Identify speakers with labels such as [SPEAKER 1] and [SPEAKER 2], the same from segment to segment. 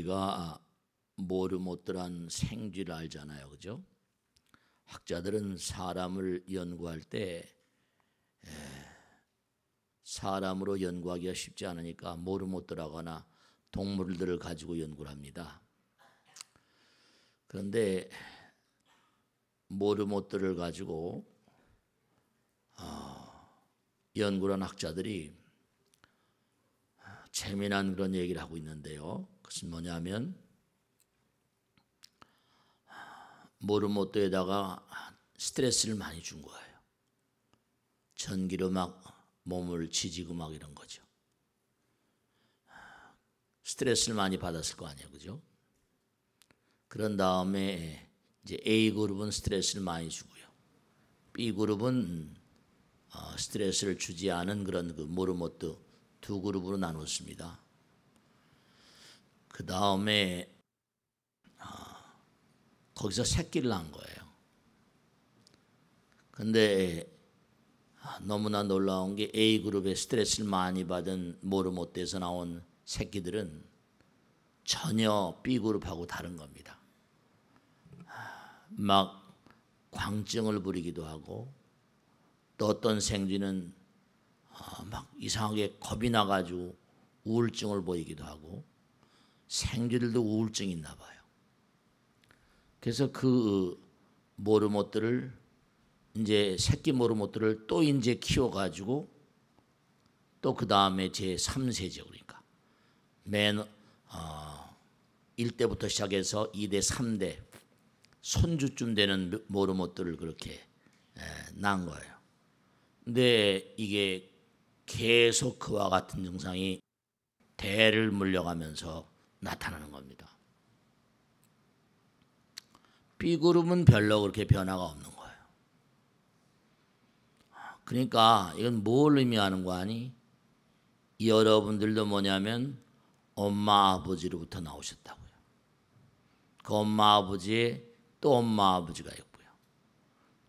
[SPEAKER 1] 우리가 모르못들한 생쥐를 알잖아요, 그죠? 학자들은 사람을 연구할 때 사람으로 연구하기가 쉽지 않으니까 모르못들하거나 동물들을 가지고 연구를 합니다. 그런데 모르못들을 가지고 연구를 한 학자들이 재미난 그런 얘기를 하고 있는데요. 그것은 뭐냐면 모르못들에다가 스트레스를 많이 준 거예요. 전기로 막 몸을 지지고 막 이런 거죠. 스트레스를 많이 받았을 거 아니에요, 그죠? 그런 다음에 이제 A 그룹은 스트레스를 많이 주고요. B 그룹은 스트레스를 주지 않은 그런 그 모르모트 두 그룹으로 나눴습니다. 그 다음에 거기서 새끼를 낳은 거예요. 근데 너무나 놀라운 게 A 그룹의 스트레스를 많이 받은 모르모트에서 나온 새끼들은 전혀 B 그룹하고 다른 겁니다. 막 광증을 부리기도 하고 또 어떤 생쥐는 막 이상하게 겁이 나가지고 우울증을 보이기도 하고 생쥐들도 우울증이 있나 봐요. 그래서 그 모르못들을 이제 새끼 모르못들을 또 이제 키워가지고 또 그 다음에 제 3세죠. 그러니까 맨 1대부터 시작해서 2대, 3대 손주쯤 되는 모르못들을 그렇게 낳은 거예요. 근데 이게 계속 그와 같은 증상이 대를 물려가면서 나타나는 겁니다. B그룹은 별로 그렇게 변화가 없는 거예요. 그러니까 이건 뭘 의미하는 거 아니? 여러분들도 뭐냐면 엄마 아버지로부터 나오셨다고요. 그 엄마 아버지에 또 엄마 아버지가 있고요.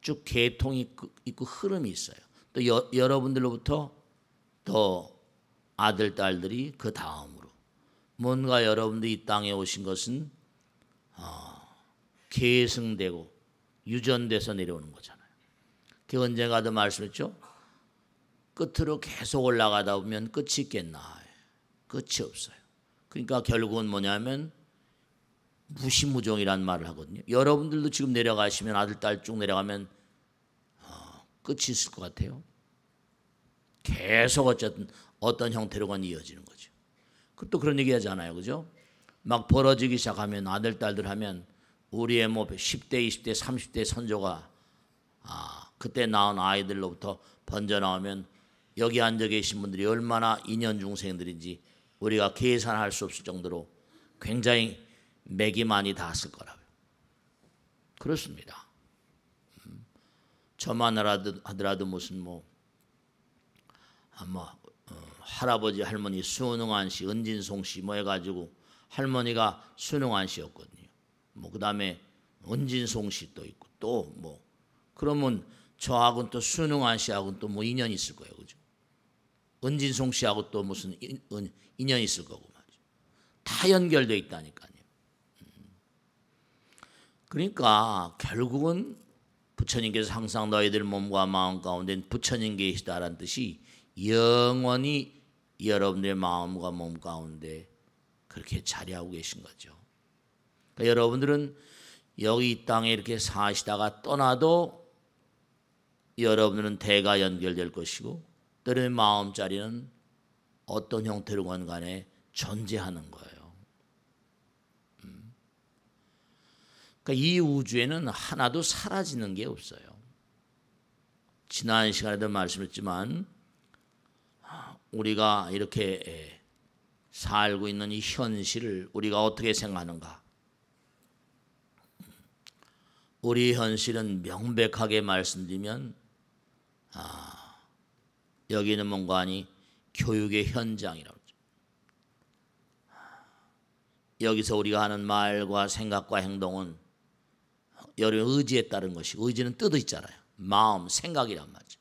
[SPEAKER 1] 쭉 계통이 있고 흐름이 있어요. 또 여러분들로부터 또 아들 딸들이 그 다음으로 뭔가 여러분들이 이 땅에 오신 것은 계승되고 유전돼서 내려오는 거잖아요. 그 언젠가도 말씀했죠. 끝으로 계속 올라가다 보면 끝이 있겠나. 끝이 없어요. 그러니까 결국은 뭐냐면 무시무종이란 말을 하거든요. 여러분들도 지금 내려가시면 아들 딸 쭉 내려가면 끝이 있을 것 같아요. 계속 어쨌든 어떤 형태로건 이어지는 거죠. 또 그런 얘기 하잖아요. 그죠? 막 벌어지기 시작하면 아들 딸들 하면 우리의 뭐 10대 20대 30대 선조가 그때 낳은 아이들로부터 번져 나오면 여기 앉아 계신 분들이 얼마나 인연 중생들인지 우리가 계산할 수 없을 정도로 굉장히 맥이 많이 닿았을 거라고요. 그렇습니다. 저만 하더라도 무슨 할아버지 할머니 순응한 씨, 은진송 씨 뭐 해가지고 할머니가 순응한 씨였거든요. 그 다음에 은진송 씨 또 있고 또 그러면 저하고는 또 순응한 씨하고는 또 인연이 있을 거예요, 그죠? 은진송 씨하고 또 무슨 인연이 있을 거고 말이죠. 다 연결되어 있다니까요. 그러니까 결국은 부처님께서 항상 너희들 몸과 마음 가운데 부처님 계시다라는 뜻이 영원히 여러분들의 마음과 몸 가운데 그렇게 자리하고 계신 거죠. 그러니까 여러분들은 여기 이 땅에 이렇게 사시다가 떠나도 여러분들은 대가 연결될 것이고 여러분의 마음자리는 어떤 형태로건 간에 존재하는 거예요. 그러니까 이 우주에는 하나도 사라지는 게 없어요. 지난 시간에도 말씀했지만 우리가 이렇게 살고 있는 이 현실을 우리가 어떻게 생각하는가? 우리 현실은 명백하게 말씀드리면 여기는 뭔가 아니 교육의 현장이라고 그러죠. 여기서 우리가 하는 말과 생각과 행동은 여러분의 의지에 따른 것이고 의지는 뜻도 있잖아요. 마음, 생각이란 말이죠.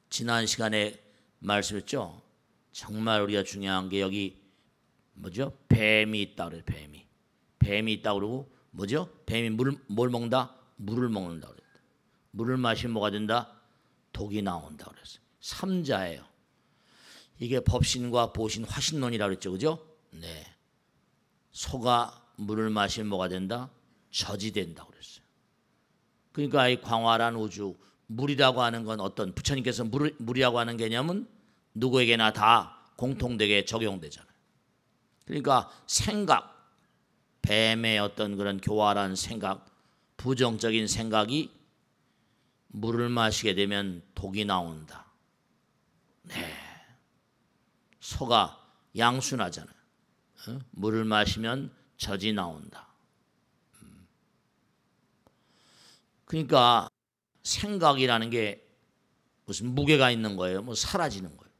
[SPEAKER 1] 지난 시간에 말씀했죠. 정말 우리가 중요한 게 여기 뭐죠? 뱀이 있다 그래요. 뱀이 있다 그러고 뭐죠? 뱀이 뭘 먹는다? 물을 먹는다 그랬다. 물을 마시면 뭐가 된다? 독이 나온다 그랬어요. 삼자예요. 이게 법신과 보신 화신론이라고 그랬죠. 그죠? 네. 소가 물을 마시면 뭐가 된다? 젖이 된다 그랬어요. 그러니까 이 광활한 우주, 물이라고 하는 건 어떤 부처님께서 물이라고 하는 개념은 누구에게나 다 공통되게 적용되잖아요. 그러니까 생각, 뱀의 어떤 그런 교활한 생각, 부정적인 생각이 물을 마시게 되면 독이 나온다. 네. 소가 양순하잖아요. 물을 마시면 젖이 나온다. 그러니까 생각이라는 게 무슨 무게가 있는 거예요? 뭐 사라지는 거예요.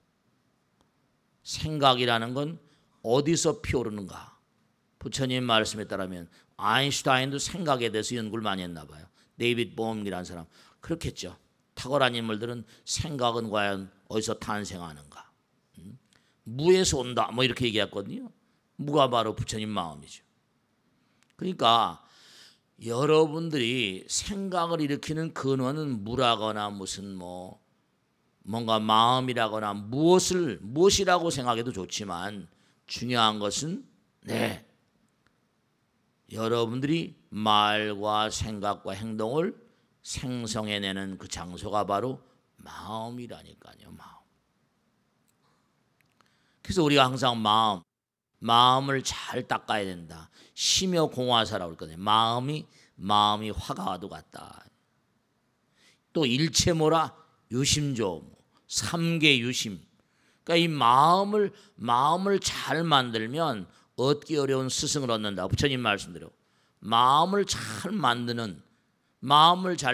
[SPEAKER 1] 생각이라는 건 어디서 피오르는가? 부처님 말씀에 따르면 아인슈타인도 생각에 대해서 연구를 많이 했나 봐요. 데이빗 보험이라는 사람 그렇겠죠. 탁월한 인물들은 생각은 과연 어디서 탄생하는가? 무에서 온다 뭐 이렇게 얘기했거든요. 무가 바로 부처님 마음이죠. 그러니까 여러분들이 생각을 일으키는 근원은 무라거나 무슨 뭐 뭔가 마음이라거나 무엇이라고 생각해도 좋지만 중요한 것은 네, 여러분들이 말과 생각과 행동을 생성해내는 그 장소가 바로 마음이라니까요. 마음. 그래서 우리가 항상 마음을 잘 닦아야 된다. 심여 공화사라고 그러거든요. 마음이 화가와도 같다. 또 일체모라 유심조, 삼계 유심. 그러니까 이 마음을 잘 만들면 얻기 어려운 스승을 얻는다. 부처님 말씀대로 마음을 잘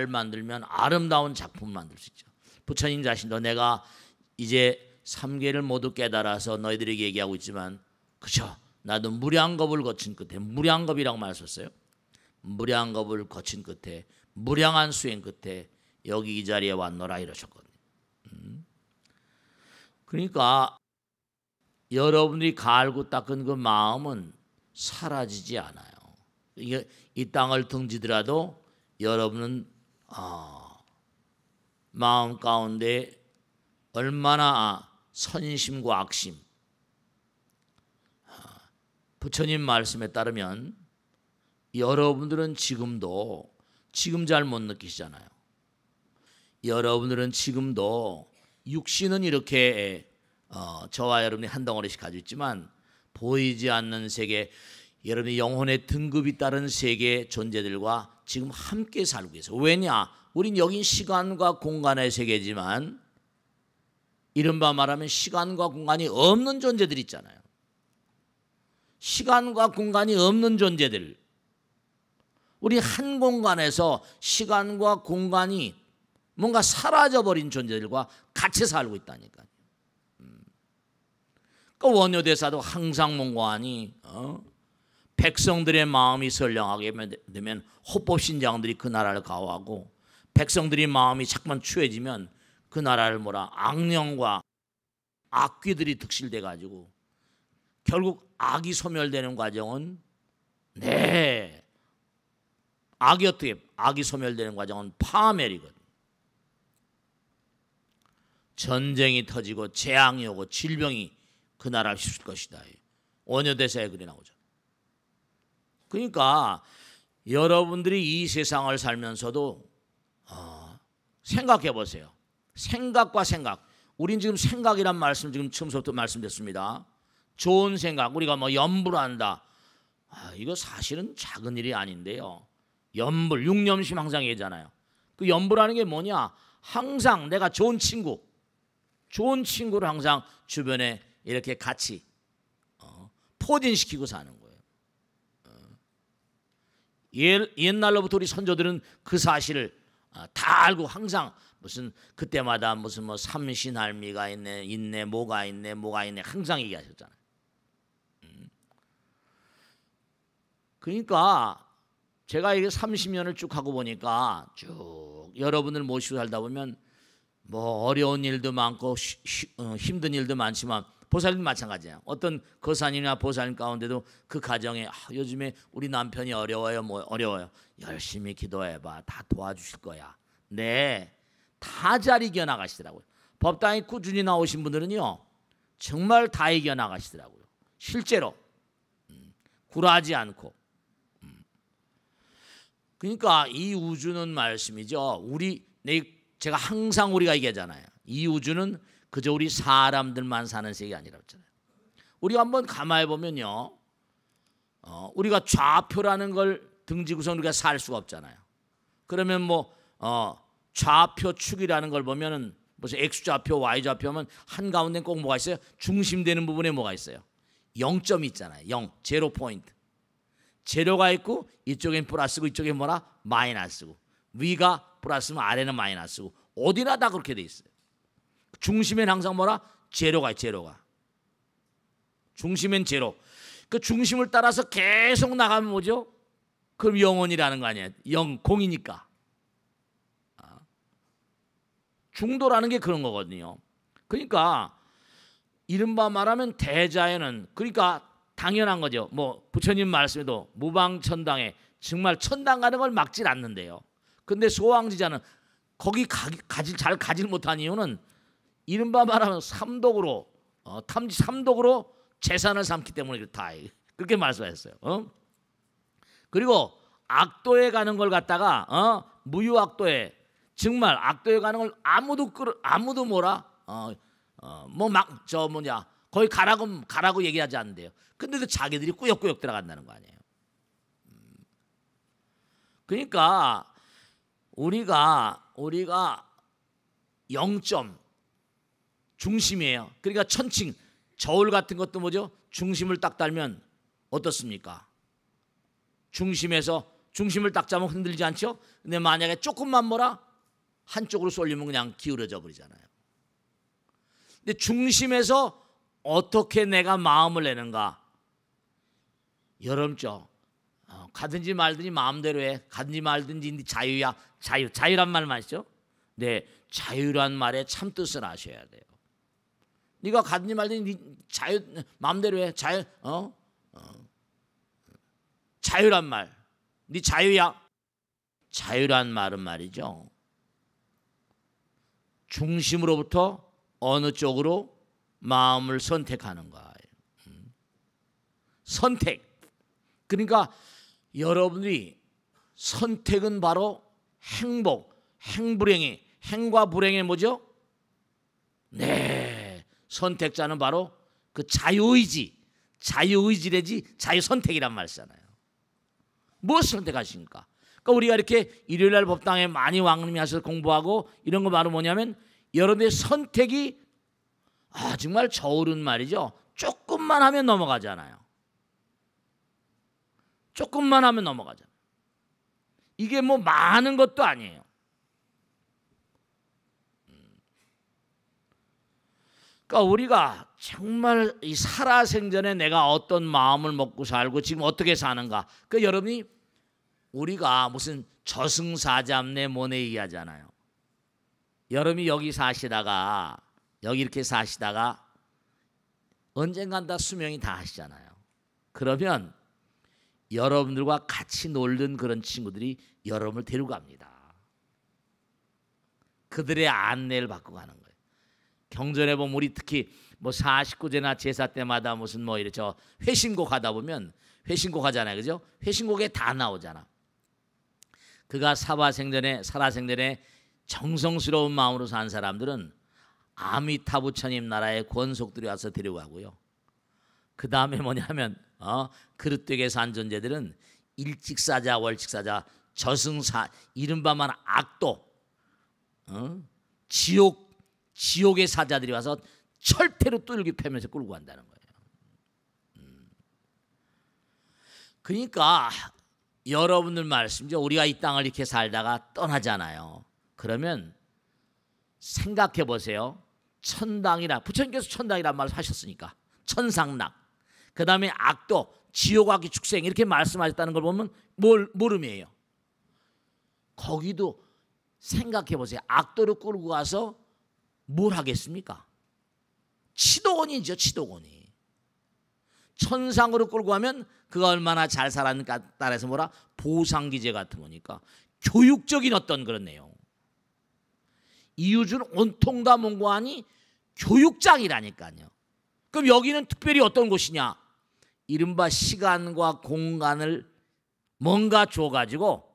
[SPEAKER 1] 만들면 아름다운 작품을 만들 수 있죠. 부처님 자신도 내가 이제 삼계를 모두 깨달아서 너희들에게 얘기하고 있지만 그죠? 나도 무량겁을 거친 끝에 무량겁이라고 말했었어요. 무량겁을 거친 끝에 무량한 수행 끝에 여기 이 자리에 왔노라 이러셨거든요. 그러니까 여러분들이 갈고 닦은 그 마음은 사라지지 않아요. 이게 이 땅을 등지더라도 여러분은 마음 가운데 얼마나 선심과 악심, 부처님 말씀에 따르면 여러분들은 지금 잘 못 느끼시잖아요. 여러분들은 지금도 육신은 이렇게 저와 여러분이 한 덩어리씩 가지고 있지만 보이지 않는 세계, 여러분의 영혼의 등급이 따른 세계 존재들과 지금 함께 살고 계세요. 왜냐? 우린 여긴 시간과 공간의 세계지만 이른바 말하면 시간과 공간이 없는 존재들 있잖아요. 시간과 공간이 없는 존재들. 우리 한 공간에서 시간과 공간이 뭔가 사라져버린 존재들과 같이 살고 있다니까요. 그 원효대사도 항상 몽고하니 백성들의 마음이 선량하게 되면 호법신장들이 그 나라를 가호하고 백성들이 마음이 자꾸만 추해지면 그 나라를 악령과 악귀들이 득실돼 가지고 결국 악이 소멸되는 과정은 악이 소멸되는 과정은 파멸이거든. 전쟁이 터지고 재앙이 오고 질병이 그 나라를 휩쓸 것이다. 원효대사에 글이 나오죠. 그러니까 여러분들이 이 세상을 살면서도 생각해 보세요. 생각과 생각. 우린 지금 생각이란 말씀 지금 처음부터 말씀드렸습니다. 좋은 생각, 우리가 염불을 한다. 이거 사실은 작은 일이 아닌데요. 염불, 육념심 항상 얘기하잖아요. 그 염불하는 게 뭐냐? 항상 내가 좋은 친구를 항상 주변에 이렇게 같이 포진시키고 사는 거예요. 옛날로부터 우리 선조들은 그 사실을 다 알고 항상 그때마다 삼신할미가 있네 뭐가 있네 항상 얘기하셨잖아요. 그러니까 제가 이게 30년을 쭉 하고 보니까 쭉 여러분들 모시고 살다 보면 어려운 일도 많고 힘든 일도 많지만 보살님 마찬가지예요. 어떤 거사님이나 보살님 가운데도 그 가정에 요즘에 우리 남편이 어려워요, 뭐 어려워요. 열심히 기도해봐, 다 도와주실 거야. 네, 다 잘 이겨 나가시더라고요. 법당에 꾸준히 나오신 분들은요, 정말 다 이겨 나가시더라고요. 실제로 굴하지 않고. 그러니까 이 우주는 말씀이죠. 제가 항상 우리가 얘기하잖아요. 이 우주는 그저 우리 사람들만 사는 세계가 아니라고 했잖아요. 우리가 한번 가만히 보면요, 우리가 좌표라는 걸 등지고서 우리가 살 수가 없잖아요. 그러면 뭐 좌표축이라는 걸 보면은 무슨 X좌표, Y좌표면 한가운데 꼭 뭐가 있어요? 중심되는 부분에 뭐가 있어요? 0점이 있잖아요. 0, 제로 포인트. 제로가 있고 이쪽엔 플러스고 이쪽엔 뭐라? 마이너스고. 위가 플러스면 아래는 마이너스고. 어디나 다 그렇게 돼 있어요. 중심엔 항상 뭐라? 제로가 있어요. 제로가. 중심엔 제로. 그 중심을 따라서 계속 나가면 뭐죠? 그럼 영원이라는 거 아니에요. 공이니까. 중도라는 게 그런 거거든요. 그러니까 이른바 말하면 대자연은, 그러니까 당연한 거죠. 뭐 부처님 말씀에도 무방천당에 정말 천당 가는 걸 막질 않는데요. 근데 소왕지자는 거기 잘 가질 못한 이유는 이른바 말하면 삼독으로 탐지 삼독으로 재산을 삼기 때문에 그렇다. 그렇게 말씀하셨어요. 그리고 악도에 가는 걸 갖다가 무유악도에, 정말 악도에 가는 걸 아무도 뭐라 뭐 막 거기 가라고 얘기하지 않는데요. 근데도 자기들이 꾸역꾸역 들어간다는 거 아니에요. 그러니까 우리가 0점 중심이에요. 그러니까 천칭 저울 같은 것도 뭐죠? 중심을 딱 달면 어떻습니까? 중심을 딱 잡으면 흔들리지 않죠? 근데 만약에 조금만 한쪽으로 쏠리면 그냥 기울어져 버리잖아요. 근데 중심에서 어떻게 내가 마음을 내는가? 여러분죠. 가든지 말든지 마음대로 해. 가든지 말든지 자유야. 자유란 말만 있죠. 네, 자유란 말의 참 뜻을 아셔야 돼요. 네가 가든지 말든지 자유 마음대로 해. 자유란 말. 네 자유야. 자유란 말은 말이죠. 중심으로부터 어느 쪽으로 마음을 선택하는 거예요. 선택. 그러니까 여러분들이 선택은 바로 행과 불행의 뭐죠? 네, 선택자는 바로 그 자유의지래지 자유선택이란 말이잖아요. 무엇을 선택하십니까? 그러니까 우리가 이렇게 일요일날 법당에 많이 왕림하셔서 공부하고 이런 거 바로 뭐냐면 여러분의 선택이 정말 저울은 말이죠. 조금만 하면 넘어가잖아요. 조금만 하면 넘어가잖아요. 이게 뭐 많은 것도 아니에요. 그러니까 우리가 정말 이 살아생전에 내가 어떤 마음을 먹고 살고 지금 어떻게 사는가. 그러니까 여러분이 우리가 무슨 저승사자네 뭐네 얘기하잖아요. 여러분이 여기 이렇게 사시다가 언젠간 다 수명이 다 하시잖아요. 그러면 여러분들과 같이 놀던 그런 친구들이 여러분을 데리고 갑니다. 그들의 안내를 받고 가는 거예요. 경전에 보면 우리 특히 뭐 49제나 제사 때마다 무슨 뭐 이렇게 회신곡 하다 보면 회신곡 하잖아요. 그죠? 회신곡에 다 나오잖아. 그가 살아생전에 정성스러운 마음으로 산 사람들은 아미타부처님 나라의 권속들이 와서 데려가고요. 그 다음에 뭐냐면 그릇되게 산 존재들은 일직사자, 월직사자, 저승사, 이른바만 악도, 지옥의 사자들이 와서 철퇴로 뚫기 패면서 끌고 간다는 거예요. 그러니까 여러분들 말씀이죠. 우리가 이 땅을 이렇게 살다가 떠나잖아요. 그러면 생각해 보세요. 천당이라, 부처님께서 천당이란 말을 하셨으니까 천상락, 그 다음에 악도, 지옥악의 축생 이렇게 말씀하셨다는 걸 보면 뭘 의미해요? 거기도 생각해 보세요. 악도를 끌고 가서 뭘 하겠습니까? 치도곤이죠. 치도곤이. 천상으로 끌고 가면 그가 얼마나 잘 살았는가 따라서 뭐라 보상기제 같은 거니까 교육적인 어떤 그런 내용. 이우주는 온통 다 몽고하니 교육장이라니까요. 그럼 여기는 특별히 어떤 곳이냐? 이른바 시간과 공간을 뭔가 줘가지고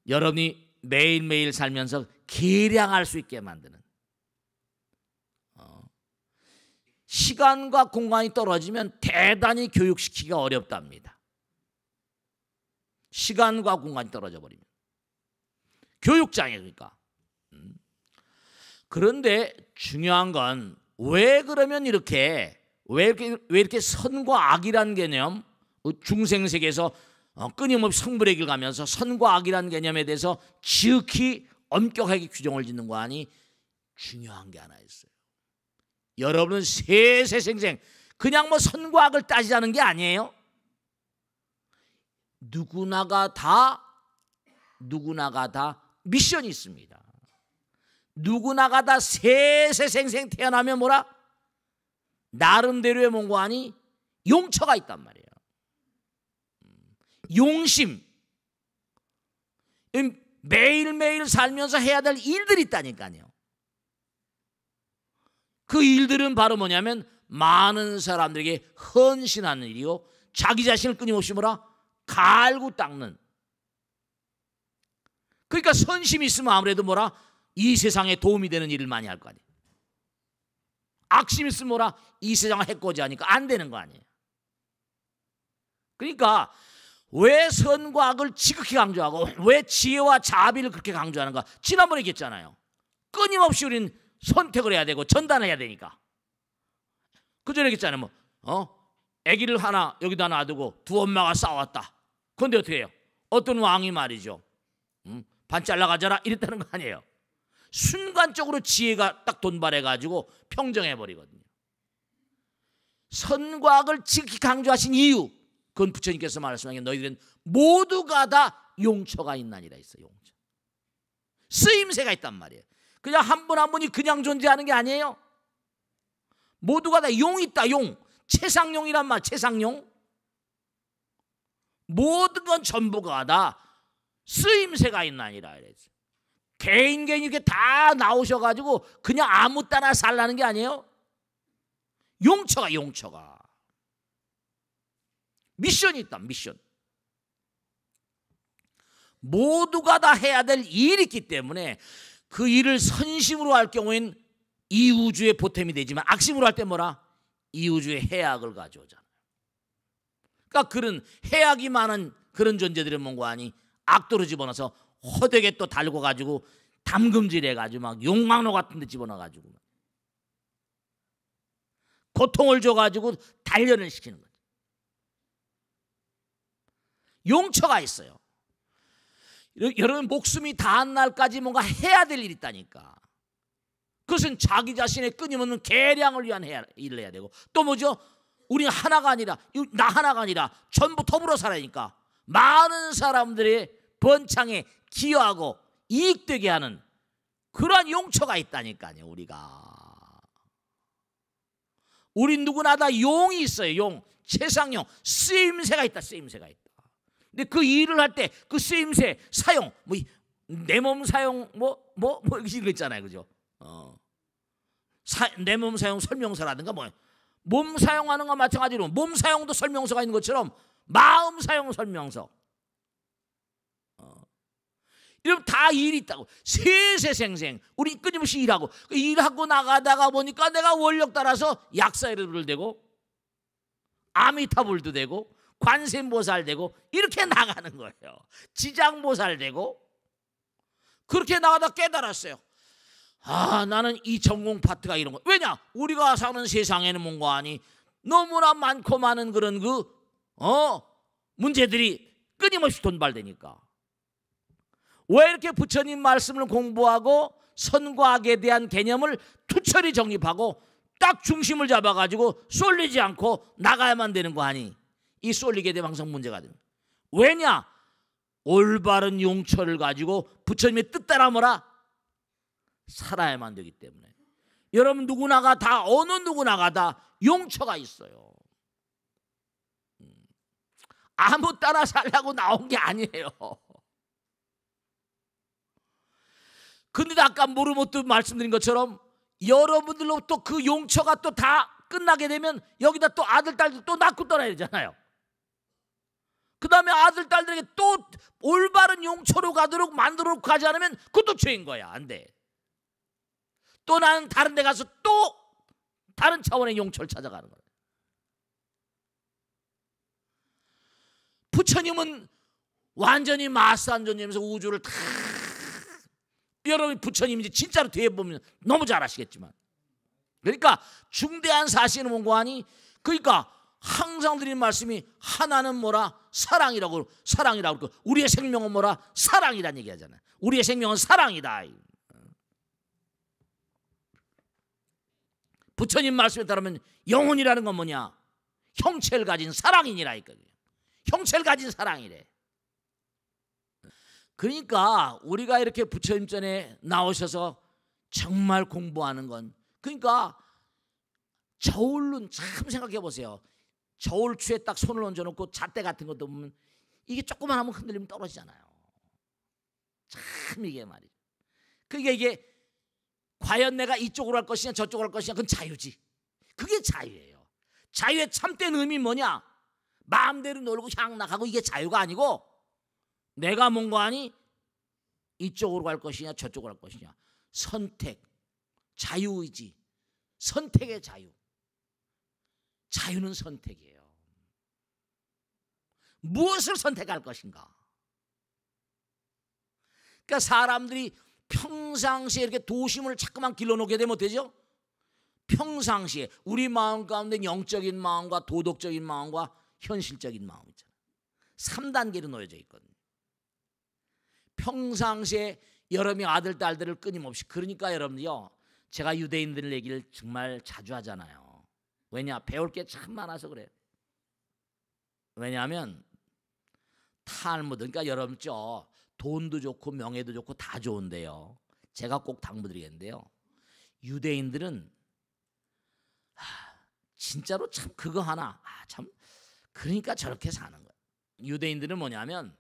[SPEAKER 1] 여러분이 매일매일 살면서 계량할 수 있게 만드는, 시간과 공간이 떨어지면 대단히 교육시키기가 어렵답니다. 시간과 공간이 떨어져 버리면 교육장이니까. 그런데 중요한 건 왜 그러면 왜 이렇게 선과 악이란 개념, 중생세계에서 끊임없이 성불의 길 가면서 선과 악이란 개념에 대해서 지극히 엄격하게 규정을 짓는 거 아니? 중요한 게 하나 있어요. 여러분은 세세생생 그냥 뭐 선과 악을 따지자는 게 아니에요. 누구나가 다 미션이 있습니다. 누구나가 다 세세생생 태어나면 뭐라? 나름대로의 뭔가 아니? 용처가 있단 말이에요. 용심. 매일매일 살면서 해야 될 일들이 있다니까요. 그 일들은 바로 뭐냐면 많은 사람들에게 헌신하는 일이요, 자기 자신을 끊임없이 뭐라? 갈고 닦는. 그러니까 선심이 있으면 아무래도 뭐라? 이 세상에 도움이 되는 일을 많이 할 거 아니에요. 악심이 있으면 뭐라? 이 세상을 해코지하니까 안 되는 거 아니에요. 그러니까 왜 선과 악을 지극히 강조하고 왜 지혜와 자비를 그렇게 강조하는가? 지난번에 얘기했잖아요. 끊임없이 우리는 선택을 해야 되고 전단해야 되니까. 그전에 얘기했잖아요. 아기를 하나 여기다 놔두고 두 엄마가 싸웠다. 그런데 어떻게 해요? 어떤 왕이 말이죠, 반 잘라가져라 이랬다는 거 아니에요. 순간적으로 지혜가 딱 돈발해가지고 평정해버리거든요. 선과 악을 지극히 강조하신 이유, 그건 부처님께서 말씀하신 게 너희들은 모두가 다 용처가 있나니라 했어요. 용처. 쓰임새가 있단 말이에요. 그냥 한 분 한 분이 그냥 존재하는 게 아니에요. 모두가 다 용 있다. 용. 최상용이란 말. 최상용. 모든 건 전부가 다 쓰임새가 있나니라 이랬어요. 개인 이렇게 다 나오셔가지고 그냥 아무 따나 살라는 게 아니에요. 용처가 미션이 있다. 미션. 모두가 다 해야 될 일이 있기 때문에 그 일을 선심으로 할 경우엔 이 우주의 보탬이 되지만 악심으로 할 때 뭐라? 이 우주의 해악을 가져오잖아요. 그러니까 그런 해악이 많은 그런 존재들은 뭔가 아니? 악도로 집어넣어서 허되게 또 달고 가지고 담금질 해가지고 막 용광로 같은 데 집어넣어가지고 고통을 줘가지고 단련을 시키는 거죠. 용처가 있어요. 여러분 목숨이 닿은 날까지 뭔가 해야 될 일이 있다니까. 그것은 자기 자신의 끊임없는 개량을 위한 일을 해야 되고, 또 뭐죠? 우리는 하나가 아니라, 나 하나가 아니라 전부 더불어 살아야니까 많은 사람들의 번창에 기여하고 이익되게 하는 그러한 용처가 있다니까요. 우리 누구나 다 용이 있어요. 용, 최상용, 쓰임새가 있다. 쓰임새가 있다. 근데 그 일을 할 때 그 쓰임새 사용, 내 몸 사용 이거 있잖아요, 그죠? 내 몸 사용 설명서라든가 몸 사용하는 거 마찬가지로 몸 사용도 설명서가 있는 것처럼 마음 사용 설명서. 이러면 다 일이 있다고. 세세생생 우리 끊임없이 일하고 나가다가 보니까 내가 원력 따라서 약사를 되고 아미타불도 되고 관세음보살 되고 이렇게 나가는 거예요. 지장보살 되고. 그렇게 나가다 깨달았어요. 나는 이 전공 파트가 이런 거. 왜냐? 우리가 사는 세상에는 뭔가 아니 너무나 많고 많은 그런 문제들이 끊임없이 돈발되니까. 왜 이렇게 부처님 말씀을 공부하고 선과 악에 대한 개념을 투철히 정립하고 딱 중심을 잡아가지고 쏠리지 않고 나가야만 되는 거 아니? 이 쏠리게 되면 항상 문제가 됩니다. 왜냐? 올바른 용처를 가지고 부처님의 뜻 따라 살아야만 되기 때문에. 여러분 누구나가 다, 어느 누구나가 다 용처가 있어요. 아무 따라 살라고 나온 게 아니에요. 근데 아까 모르모트 말씀드린 것처럼 여러분들로부터 그 용처가 또 다 끝나게 되면 여기다 또 아들 딸들 또 낳고 떠나야 되잖아요. 그 다음에 아들 딸들에게 또 올바른 용처로 가도록 만들어 놓고 가지 않으면 그것도 죄인 거야. 안 돼. 또 나는 다른 데 가서 또 다른 차원의 용처를 찾아가는 거야. 부처님은 완전히 마스안존님에서 우주를 다, 여러분 부처님인지 진짜로 뒤에 보면 너무 잘 아시겠지만, 그러니까 중대한 사실은 뭔고 하니, 그러니까 항상 드리는 말씀이 하나는 뭐라? 사랑이라고 그러고, 우리의 생명은 뭐라? 사랑이란 얘기 하잖아요. 우리의 생명은 사랑이다. 부처님 말씀에 따르면 영혼이라는 건 뭐냐? 형체를 가진 사랑이니라. 형체를 가진 사랑이래. 그러니까 우리가 이렇게 부처님 전에 나오셔서 정말 공부하는 건, 그러니까 저울눈 참 생각해 보세요. 저울추에 딱 손을 얹어놓고 잣대 같은 것도 보면 이게 조금만 하면 흔들리면 떨어지잖아요. 참 이게 말이죠. 그러니까 이게 과연 내가 이쪽으로 할 것이냐 저쪽으로 할 것이냐, 그건 자유지. 그게 자유예요. 자유의 참된 의미 뭐냐? 마음대로 놀고 향락하고, 이게 자유가 아니고 내가 뭔가 하니 이쪽으로 갈 것이냐 저쪽으로 갈 것이냐, 선택, 자유의지, 선택의 자유. 자유는 선택이에요. 무엇을 선택할 것인가? 그러니까 사람들이 평상시에 이렇게 도심을 자꾸만 길러놓게 되면 어때죠? 평상시에 우리 마음 가운데 영적인 마음과 도덕적인 마음과 현실적인 마음 있잖아요. 3단계로 놓여져 있거든요. 평상시에 여러분이 아들 딸들을 끊임없이, 그러니까 여러분들요, 제가 유대인들 얘기를 정말 자주 하잖아요. 왜냐? 배울 게 참 많아서 그래요. 왜냐하면 탈무드, 그러니까 여러분 돈도 좋고 명예도 좋고 다 좋은데요, 제가 꼭 당부드리겠는데요, 유대인들은 진짜로 참 그거 하나, 참 그러니까 저렇게 사는 거예요. 유대인들은 뭐냐면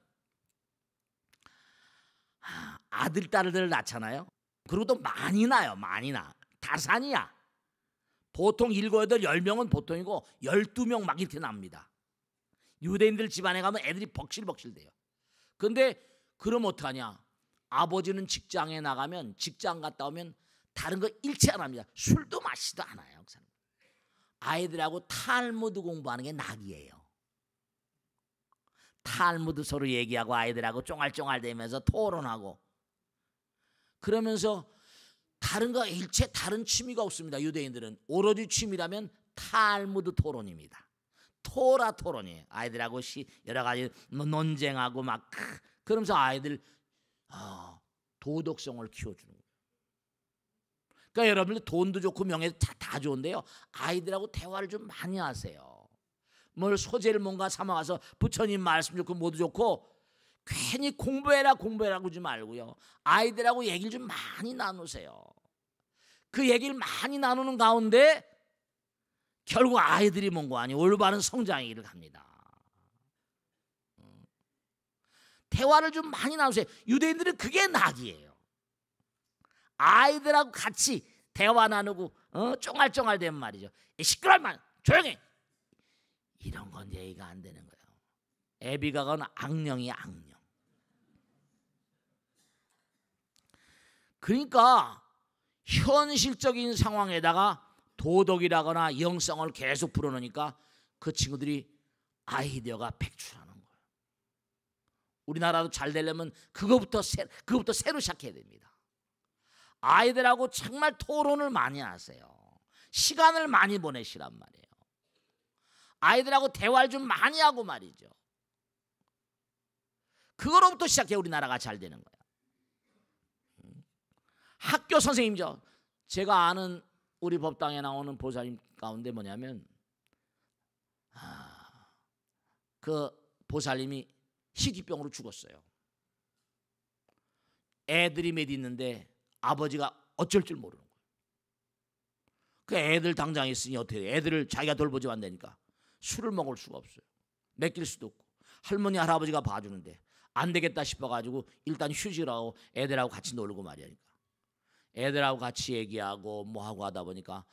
[SPEAKER 1] 아들 딸들을 낳잖아요. 그리고 또 많이 낳아요. 많이 낳아. 다산이야. 보통 7, 8, 10명은 보통이고 12명 막 이렇게 납니다. 유대인들 집안에 가면 애들이 벅실벅실 돼요. 근데 그럼 어떡하냐? 아버지는 직장에 나가면, 직장 갔다 오면 다른 거 일체 안 합니다. 술도 마시지도 않아요. 그 사람. 아이들하고 탈무드 공부하는 게 낙이에요. 탈무드 서로 얘기하고 아이들하고 쫑알쫑알대면서 토론하고, 그러면서 다른 거 일체 다른 취미가 없습니다. 유대인들은 오로지 취미라면 탈무드 토론입니다. 토라 토론이에요. 아이들하고 여러 가지 논쟁하고 막, 그러면서 아이들 도덕성을 키워주는 거예요. 그러니까 여러분들 돈도 좋고 명예도 다 좋은데요, 아이들하고 대화를 좀 많이 하세요. 뭘 소재를 뭔가 삼아와서 부처님 말씀 좋고 뭐도 좋고 괜히 공부해라 그러지 말고요, 아이들하고 얘기를 좀 많이 나누세요. 그 얘기를 많이 나누는 가운데 결국 아이들이 뭔가 아니 올바른 성장의 길을 갑니다. 대화를 좀 많이 나누세요. 유대인들은 그게 낙이에요. 아이들하고 같이 대화 나누고 쫑알쫑알 되면 말이죠, 시끄러우면 조용해, 이런 건 예의가 안 되는 거예요. 애비가건 악령이야, 악령. 그러니까 현실적인 상황에다가 도덕이라거나 영성을 계속 불어넣으니까 그 친구들이 아이디어가 백출하는 거예요. 우리나라도 잘 되려면 그거부터 새로 시작해야 됩니다. 아이들하고 정말 토론을 많이 하세요. 시간을 많이 보내시란 말이에요. 아이들하고 대화를 좀 많이 하고 말이죠. 그거로부터 시작해 우리나라가 잘 되는 거예요. 학교 선생님이죠. 제가 아는 우리 법당에 나오는 보살님 가운데 뭐냐면, 그 보살님이 희귀병으로 죽었어요. 애들이 몇 있는데 아버지가 어쩔 줄 모르는 거예요. 그 애들 당장 있으니 어떻게 해? 애들을 자기가 돌보지 않다니까 술을 먹을 수가 없어요. 맡길 수도 없고 할머니 할아버지가 봐주는데 안 되겠다 싶어가지고 일단 휴직을 하고 애들하고 같이 놀고 말이야. 애들하고 같이 얘기하고 뭐하고 하다 보니까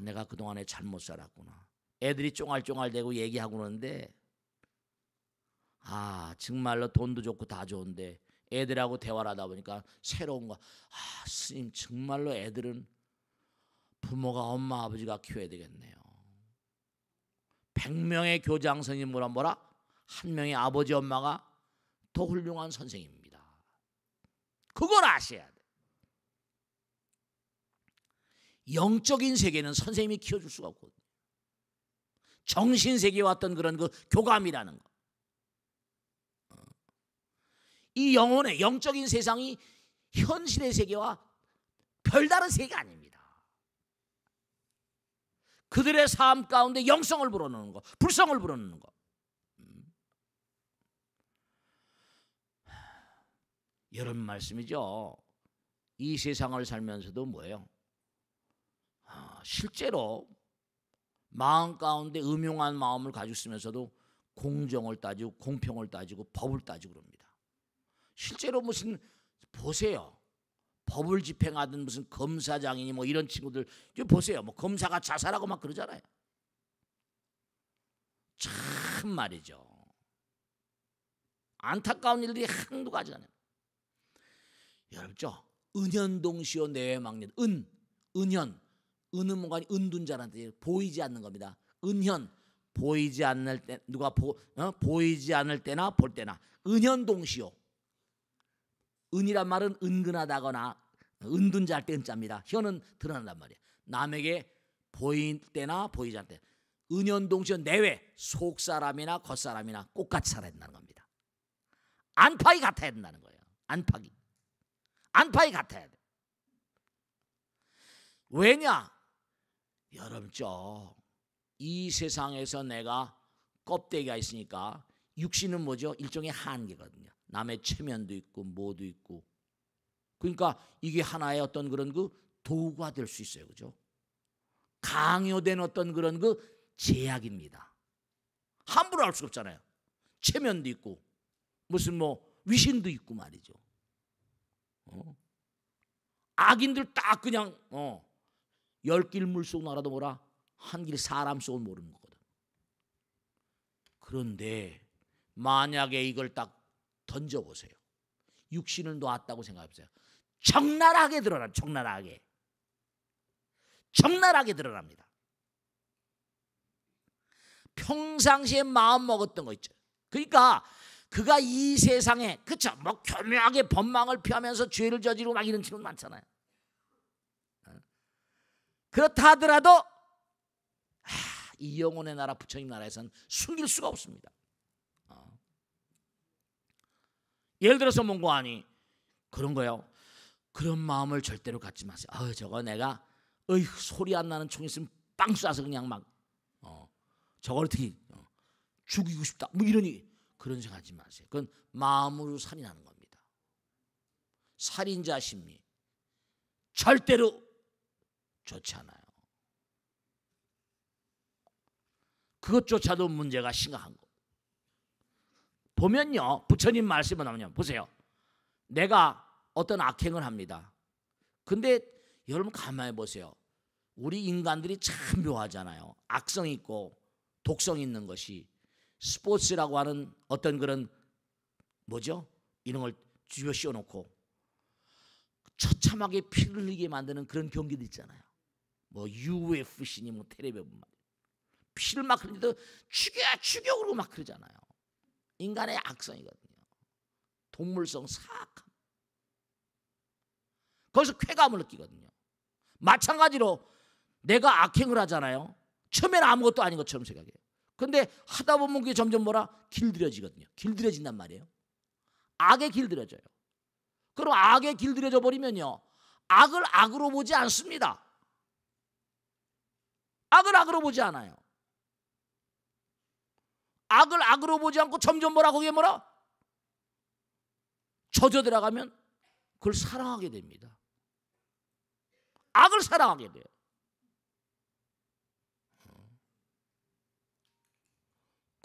[SPEAKER 1] 내가 그동안에 잘못 살았구나. 애들이 쫑알쫑알대고 얘기하고 그러는데 정말로 돈도 좋고 다 좋은데 애들하고 대화를 하다 보니까 새로운 거. 스님 정말로 애들은 부모가 엄마 아버지가 키워야 되겠네요. 100명의 교장 선생님 뭐라 한 명의 아버지 엄마가 더 훌륭한 선생입니다. 그걸 아셔야 돼. 영적인 세계는 선생님이 키워줄 수가 없거든요. 정신세계에 왔던 그런 그 교감이라는 거. 이 영혼의 영적인 세상이 현실의 세계와 별다른 세계가 아닙니다. 그들의 삶 가운데 영성을 불어넣는 거, 불성을 불어넣는 거. 여러분 말씀이죠. 이 세상을 살면서도 뭐예요? 실제로 마음 가운데 음흉한 마음을 가지고 있으면서도 공정을 따지고 공평을 따지고 법을 따지고 그럽니다. 실제로 무슨 보세요. 법을 집행하던 무슨 검사장이니 뭐 이런 친구들 보세요. 뭐 검사가 자살하고 막 그러잖아요. 참 말이죠. 안타까운 일들이 한두 가지가 아니에요. 여러분 은현동시오 내외망년 은현 은은 뭔가 은둔자라는 뜻이에요. 보이지 않는 겁니다. 은현 보이지 않을 때 누가 보이지 않을 때나 볼 때나 은현동시오. 은이란 말은 은근하다거나 은둔자 할 때 은자입니다. 현은 드러난단 말이에요. 남에게 보일 때나 보이지 않을 때. 은현동시오 내외 속사람이나 겉사람이나 똑같이 살아야 된다는 겁니다. 안팎이 같아야 된다는 거예요. 안팎이 같아야 돼. 왜냐? 여러분 이 세상에서 내가 껍데기가 있으니까 육신은 뭐죠? 일종의 한계거든요. 남의 체면도 있고 뭐도 있고. 그러니까 이게 하나의 어떤 그런 그 도구가 될 수 있어요. 그죠? 강요된 어떤 그런 그 제약입니다. 함부로 할 수 없잖아요. 체면도 있고 무슨 뭐 위신도 있고 말이죠. 악인들 딱 그냥 열 길 물속 나라도 뭐라 한 길 사람 속을 모르는 거거든. 그런데 만약에 이걸 딱 던져보세요. 육신을 놓았다고 생각해보세요. 적나라하게 드러납니다. 적나라하게 드러납니다. 평상시에 마음 먹었던 거 있죠. 그러니까 그가 이 세상에 그쵸 뭐 교묘하게 법망을 피하면서 죄를 저지르고 막 이런 친구들 많잖아요. 그렇다 하더라도 이 영혼의 나라 부처님 나라에서는 숨길 수가 없습니다. 예를 들어서 뭔가 아니 그런 거요. 그런 마음을 절대로 갖지 마세요. 저거 내가 소리 안 나는 총 있으면 빵 쏴서 그냥 막 저걸 어떻게 죽이고 싶다 뭐 이러니 그런 생각하지 마세요. 그건 마음으로 살인하는 겁니다. 살인자 심리 절대로 좋지 않아요. 그것조차도 문제가 심각한 거. 보면요 부처님 말씀은 뭐냐면 보세요. 내가 어떤 악행을 합니다. 근데 여러분 가만히 보세요. 우리 인간들이 참 묘하잖아요. 악성 있고 독성 있는 것이 스포츠라고 하는 어떤 그런 뭐죠? 이런 걸 쥐어 씌워놓고 처참하게 피를 흘리게 만드는 그런 경기도 있잖아요. 뭐 UFC니 뭐 텔레비전 말이에요. 피를 막 흘리도 죽여 그러고 막 그러잖아요. 인간의 악성이거든요. 동물성 사악함. 거기서 쾌감을 느끼거든요. 마찬가지로 내가 악행을 하잖아요. 처음에는 아무것도 아닌 것처럼 생각해요. 근데 하다 보면 그게 점점 길들여지거든요. 길들여진단 말이에요. 악에 길들여져요. 그럼 악에 길들여져 버리면요. 악을 악으로 보지 않습니다. 악을 악으로 보지 않아요. 악을 악으로 보지 않고 점점 거기에 젖어 들어가면 그걸 사랑하게 됩니다. 악을 사랑하게 돼요.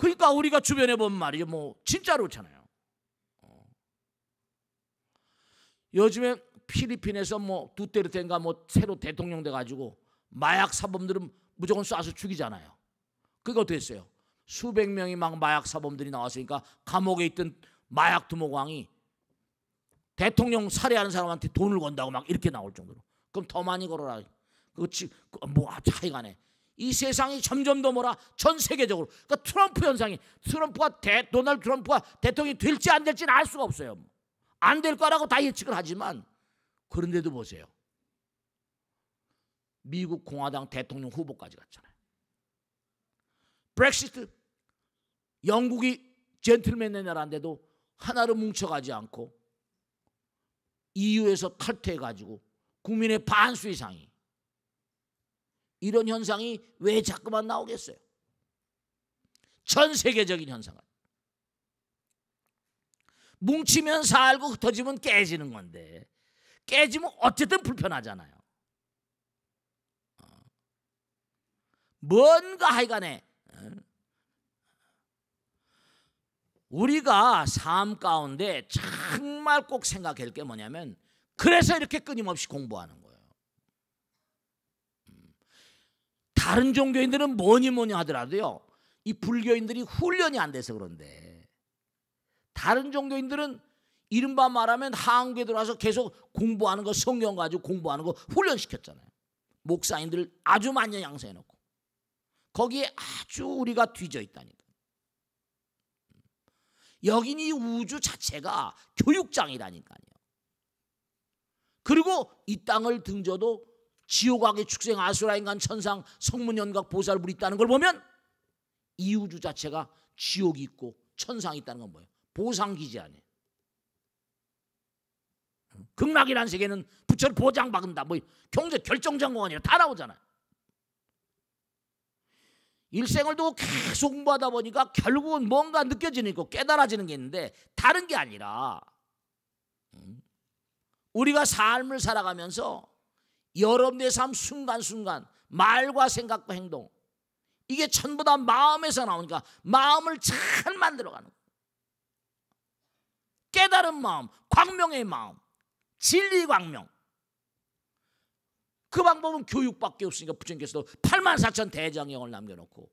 [SPEAKER 1] 그러니까 우리가 주변에 보면 말이죠, 뭐 진짜로 그렇잖아요. 요즘에 필리핀에서 뭐 두테르테인가 뭐 새로 대통령 돼가지고 마약 사범들은 무조건 쏴서 죽이잖아요. 그게 어떻게 했어요? 수백 명이 막 마약 사범들이 나왔으니까 감옥에 있던 마약 두모광이 대통령 살해하는 사람한테 돈을 건다고 막 이렇게 나올 정도로. 그럼 더 많이 걸어라. 그렇지. 뭐 차이가네. 이 세상이 점점 더 뭐라 전 세계적으로. 그러니까 트럼프 현상이 도널드 트럼프가 대통령이 될지 안 될지는 알 수가 없어요. 안 될 거라고 다 예측을 하지만 그런데도 보세요. 미국 공화당 대통령 후보까지 갔잖아요. 브렉시트. 영국이 젠틀맨의 나라인데도 하나로 뭉쳐가지 않고 EU에서 탈퇴해가지고 국민의 반수 이상이 이런 현상이 왜 자꾸만 나오겠어요? 전 세계적인 현상은 뭉치면 살고 흩어지면 깨지는 건데 깨지면 어쨌든 불편하잖아요. 뭔가 하여간에 우리가 삶 가운데 정말 꼭 생각해야 할 게 뭐냐면 그래서 이렇게 끊임없이 공부하는 거예요. 다른 종교인들은 뭐니 하더라도요, 이 불교인들이 훈련이 안 돼서 그런데 다른 종교인들은 이른바 말하면 한국에 들어와서 계속 공부하는 거, 성경 가지고 공부하는 거 훈련시켰잖아요. 목사님들 아주 많이 양성해놓고 거기에 아주 우리가 뒤져 있다니까. 여긴 이 우주 자체가 교육장이라니까요. 그리고 이 땅을 등져도 지옥악의 축생 아수라 인간 천상 성문 연각 보살불이 있다는 걸 보면 이 우주 자체가 지옥이 있고 천상이 있다는 건 뭐예요? 보상기지 아니에요. 극락이라는 세계는 부처를 보장받는다. 뭐 경제 결정장공원이라 다 나오잖아요. 일생을 두고 계속 공부하다 보니까 결국은 뭔가 느껴지는 거 깨달아지는 게 있는데 다른 게 아니라 우리가 삶을 살아가면서 여러분의 삶 순간순간 말과 생각과 행동 이게 전부 다 마음에서 나오니까 마음을 잘 만들어가는 거예요. 깨달은 마음, 광명의 마음, 진리 광명. 그 방법은 교육밖에 없으니까 부처님께서도 84,000 대장경을 남겨놓고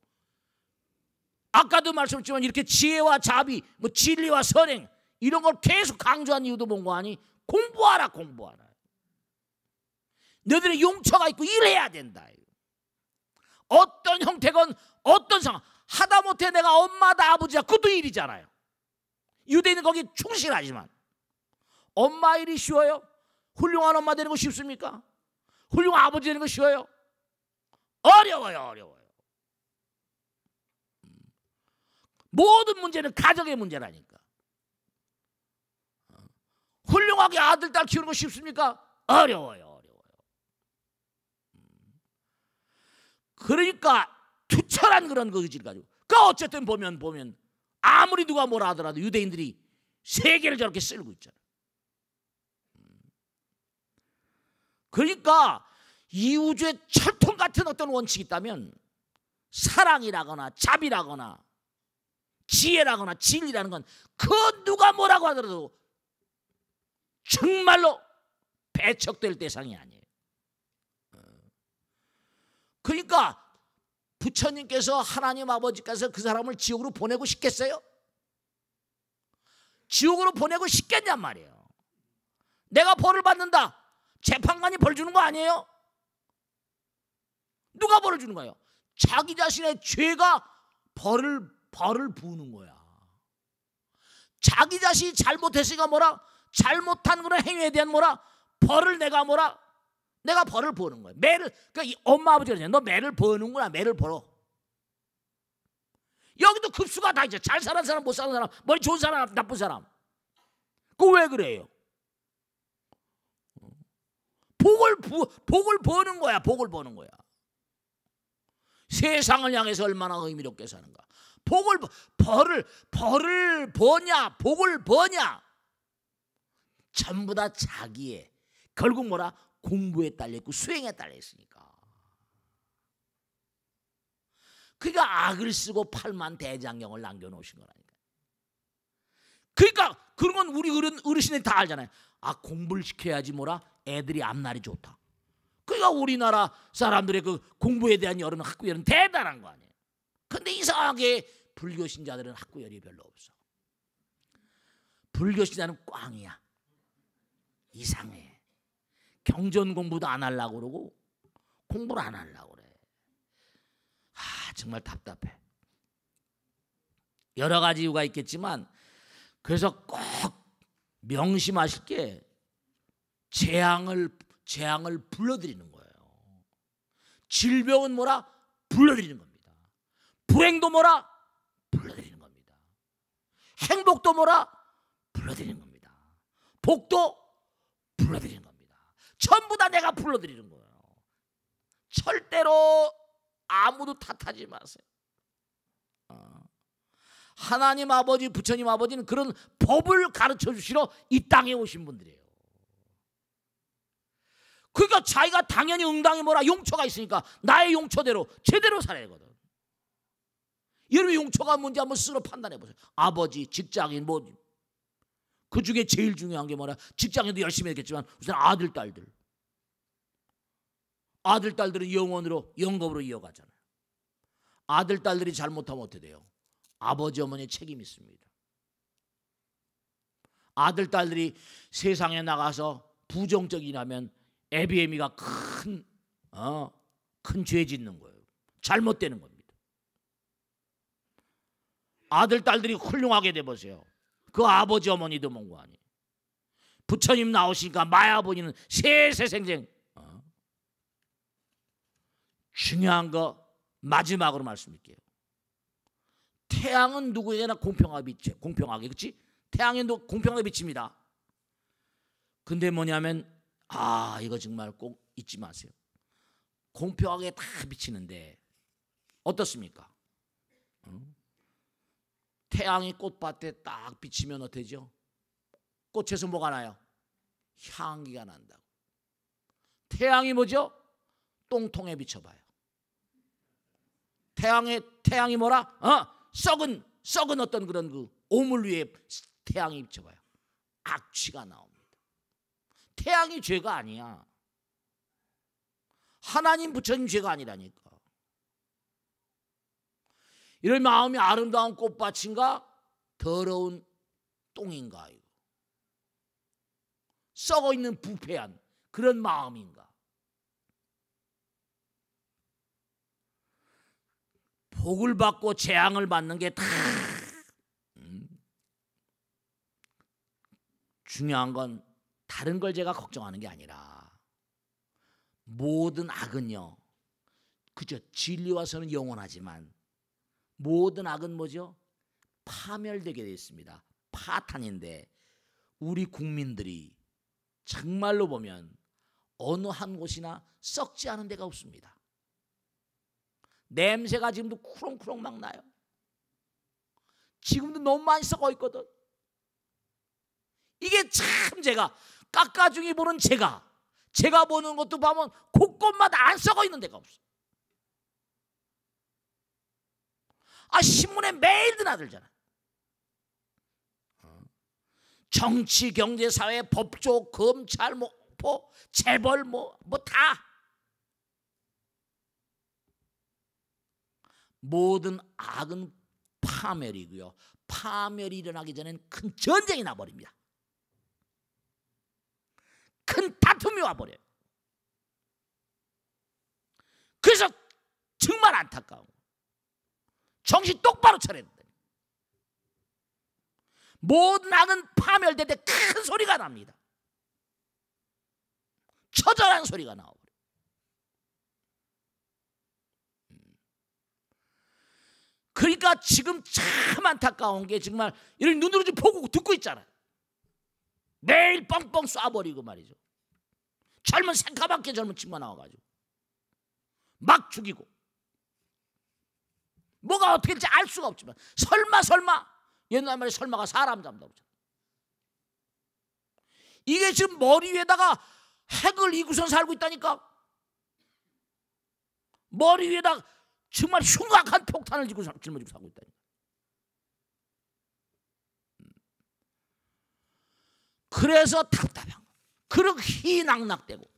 [SPEAKER 1] 아까도 말씀드렸지만 이렇게 지혜와 자비, 뭐 진리와 선행 이런 걸 계속 강조한 이유도 뭔가 하니 공부하라 공부하라. 너희들의 용처가 있고 일해야 된다. 어떤 형태건 어떤 상황 하다못해 내가 엄마다 아버지야 그것도 일이잖아요. 유대인은 거기 충실하지만 엄마 일이 쉬워요? 훌륭한 엄마 되는 거 쉽습니까? 훌륭한 아버지 되는 거 쉬워요? 어려워요. 모든 문제는 가정의 문제라니까. 훌륭하게 아들 딸 키우는 거 쉽습니까? 어려워요. 그러니까 투철한 그런 의지를 가지고 그러니까 어쨌든 보면 아무리 누가 뭐라 하더라도 유대인들이 세계를 저렇게 쓸고 있잖아요. 그러니까 이 우주에 철통 같은 어떤 원칙이 있다면 사랑이라거나 자비라거나 지혜라거나 진리라는 건 그 누가 뭐라고 하더라도 정말로 배척될 대상이 아니에요. 그러니까 부처님께서 하나님 아버지께서 그 사람을 지옥으로 보내고 싶겠어요? 지옥으로 보내고 싶겠냔 말이에요. 내가 벌을 받는다. 재판관이 벌 주는 거 아니에요? 누가 벌을 주는 거예요? 자기 자신의 죄가 벌을 부는 거야. 자기 자신이 잘못했으니까 뭐라? 잘못한 그런 행위에 대한 뭐라? 벌을 내가 벌을 버는 거야. 매를 그러니까 이 엄마 아버지가 그러잖아요. 너 매를 버는구나. 매를 벌어. 여기도 급수가 다 있죠. 잘 사는 사람, 못 사는 사람, 머리 좋은 사람, 나쁜 사람. 그거 왜 그래요? 복을 버는 거야. 복을 버는 거야. 세상을 향해서 얼마나 의미롭게 사는가. 벌을 버냐, 복을 버냐. 전부 다 자기의 결국 뭐라? 공부에 딸려 있고 수행에 딸려 있으니까. 그러니까 악을 쓰고 팔만 대장경을 남겨놓으신 거라니까. 그러니까 그런 건 우리 어르신들이 다 알잖아요. 아, 공부를 시켜야지 뭐라, 애들이 앞날이 좋다. 그러니까 우리나라 사람들의 그 공부에 대한 열은, 학구열은 대단한 거 아니에요. 근데 이상하게 불교 신자들은 학구열이 별로 없어. 불교 신자는 꽝이야. 이상해. 경전 공부도 안 하려고 그러고 공부를 안 하려고 그래. 아, 정말 답답해. 여러 가지 이유가 있겠지만, 그래서 꼭 명심하실 게 재앙을 불러들이는 거예요. 질병은 뭐라? 불러들이는 겁니다. 불행도 뭐라? 불러들이는 겁니다. 행복도 뭐라? 불러들이는 겁니다. 복도 불러들이는 겁니다. 전부 다 내가 불러들이는 거예요. 절대로 아무도 탓하지 마세요. 하나님 아버지, 부처님 아버지는 그런 법을 가르쳐 주시러 이 땅에 오신 분들이에요. 그러니까 자기가 당연히 응당이 뭐라, 용처가 있으니까 나의 용처대로 제대로 살아야 되거든. 여러분 용처가 뭔지 한번 스스로 판단해 보세요. 아버지, 직장인, 뭐 그 중에 제일 중요한 게 뭐라, 직장인도 열심히 했겠지만 우선 아들, 딸들. 아들, 딸들은 영겁으로 이어가잖아요. 아들, 딸들이 잘못하면 어떻게 돼요? 아버지, 어머니의 책임이 있습니다. 아들, 딸들이 세상에 나가서 부정적이라면 애비애미가 큰 죄 짓는 거예요. 잘못되는 겁니다. 아들, 딸들이 훌륭하게 돼보세요. 그 아버지, 어머니도 뭔고 아니. 부처님 나오시니까 마야보니는 세세생생. 중요한 거 마지막으로 말씀드릴게요. 태양은 누구에게나 공평하게 비쳐, 공평하게, 그렇지? 태양에도 공평하게 비칩니다. 근데 뭐냐면, 이거 정말 꼭 잊지 마세요. 공평하게 다 비치는데 어떻습니까? 태양이 꽃밭에 딱 비치면 어때죠? 꽃에서 뭐가 나요? 향기가 난다고. 태양이 뭐죠? 똥통에 비춰봐요. 태양이 뭐라? 썩은 어떤 그런 그 오물 위에 태양이 비춰봐요. 악취가 나옵니다. 태양이 죄가 아니야. 하나님, 부처님 죄가 아니라니까. 이런 마음이 아름다운 꽃밭인가 더러운 똥인가, 이거. 썩어있는 부패한 그런 마음인가. 복을 받고 재앙을 받는 게 다 중요한 건 다른 걸 제가 걱정하는 게 아니라, 모든 악은요, 그죠? 진리와서는 영원하지만 모든 악은 뭐죠? 파멸되게 되어 있습니다. 파탄인데, 우리 국민들이 정말로 보면 어느 한 곳이나 썩지 않은 데가 없습니다. 냄새가 지금도 쿠렁쿠렁 막 나요. 지금도 너무 많이 썩어 있거든. 이게 참, 제가 깎아주기 보는 제가 보는 것도 보면 곳곳마다 안 썩어 있는 데가 없어. 신문에 매일 드나들잖아. 정치, 경제, 사회, 법조, 검찰, 재벌, 다. 모든 악은 파멸이고요. 파멸이 일어나기 전엔 큰 전쟁이 나버립니다. 큰 다툼이 와버려요. 그래서 정말 안타까워. 정신 똑바로 차려야 된다. 모든 악은 파멸될 때 큰 소리가 납니다. 처절한 소리가 나와버려요. 그러니까 지금 참 안타까운 게, 정말 이런 눈으로 좀 보고 듣고 있잖아요. 매일 뻥뻥 쏴버리고 말이죠. 새까맣게 젊은 친구가 나와가지고 막 죽이고, 뭐가 어떻게 될지 알 수가 없지만, 설마 옛날 말에 설마가 사람 잡는다고 그러잖아. 이게 지금 머리 위에다가 핵을 이구선 살고 있다니까. 머리 위에다가 정말 흉악한 폭탄을 짊어지고 사고 있다. 그래서 답답한 거. 그렇게 희낙낙대고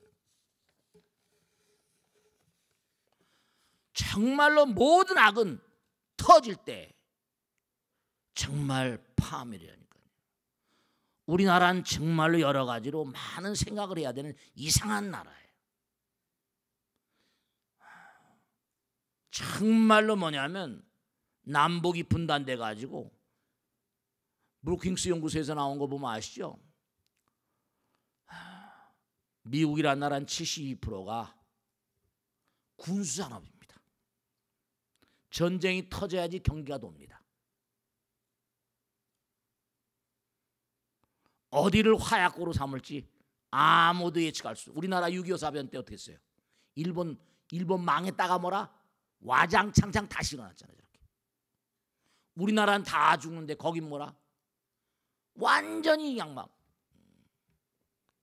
[SPEAKER 1] 정말로 모든 악은 터질 때 정말 파멸이라니까요. 우리나라는 정말로 여러 가지로 많은 생각을 해야 되는 이상한 나라예요. 정말로 뭐냐면 남북이 분단돼 가지고 브루킹스 연구소에서 나온 거 보면 아시죠? 미국이라는 나라는 72%가 군수산업입니다. 전쟁이 터져야지 경기가 돕니다. 어디를 화약고로 삼을지 아무도 예측할 수. 우리나라 6.25 사변 때 어떻게 했어요? 일본 망했다가 뭐라? 와장창창 다시 일어났잖아요. 저렇게. 우리나라는 다 죽는데 거긴 뭐라? 완전히 양막.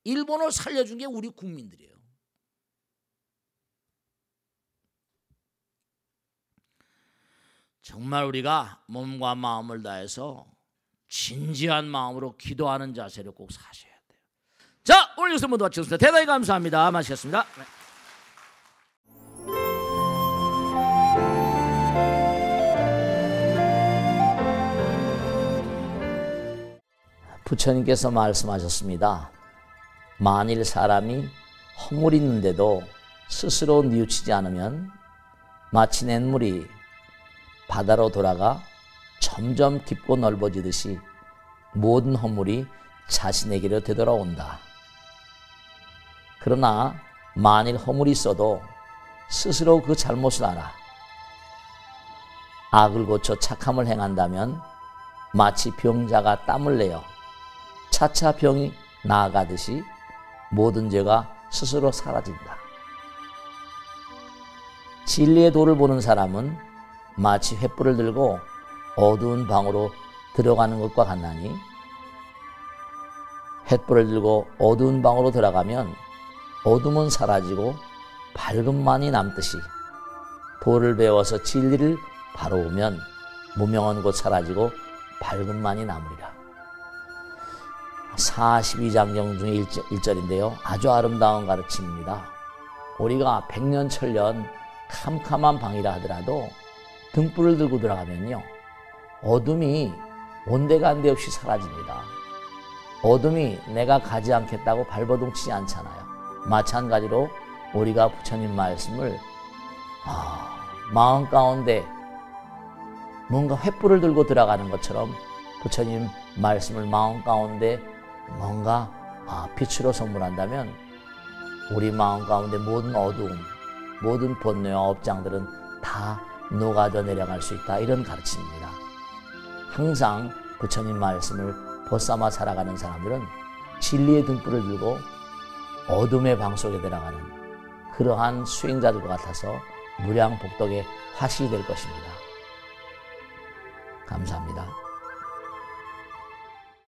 [SPEAKER 1] 일본을 살려준 게 우리 국민들이에요. 정말 우리가 몸과 마음을 다해서 진지한 마음으로 기도하는 자세를 꼭 사셔야 돼요. 자, 오늘 여기서 모두 마치겠습니다. 대단히 감사합니다. 마치겠습니다. 네. 부처님께서 말씀하셨습니다. 만일 사람이 허물이 있는데도 스스로 뉘우치지 않으면 마치 냇물이 바다로 돌아가 점점 깊고 넓어지듯이 모든 허물이 자신에게로 되돌아온다. 그러나 만일 허물이 있어도 스스로 그 잘못을 알아 악을 고쳐 착함을 행한다면 마치 병자가 땀을 내어 차차 병이 나아가듯이 모든 죄가 스스로 사라진다. 진리의 도를 보는 사람은 마치 횃불을 들고 어두운 방으로 들어가는 것과 같나니 횃불을 들고 어두운 방으로 들어가면 어둠은 사라지고 밝음만이 남듯이 도를 배워서 진리를 바라보면 무명한 곳 사라지고 밝음만이 남으리라. 42장경 중에 1절인데요. 아주 아름다운 가르침입니다. 우리가 백년 천년 캄캄한 방이라 하더라도 등불을 들고 들어가면요, 어둠이 온데간데 없이 사라집니다. 어둠이 내가 가지 않겠다고 발버둥치지 않잖아요. 마찬가지로 우리가 부처님 말씀을 마음 가운데 뭔가 횃불을 들고 들어가는 것처럼 부처님 말씀을 마음 가운데 뭔가 빛으로 선물한다면 우리 마음 가운데 모든 어두움, 모든 번뇌와 업장들은 다 녹아져 내려갈 수 있다. 이런 가르침입니다. 항상 부처님 말씀을 벗삼아 살아가는 사람들은 진리의 등불을 들고 어둠의 방 속에 들어가는 그러한 수행자들과 같아서 무량복덕의 화신이 될 것입니다. 감사합니다.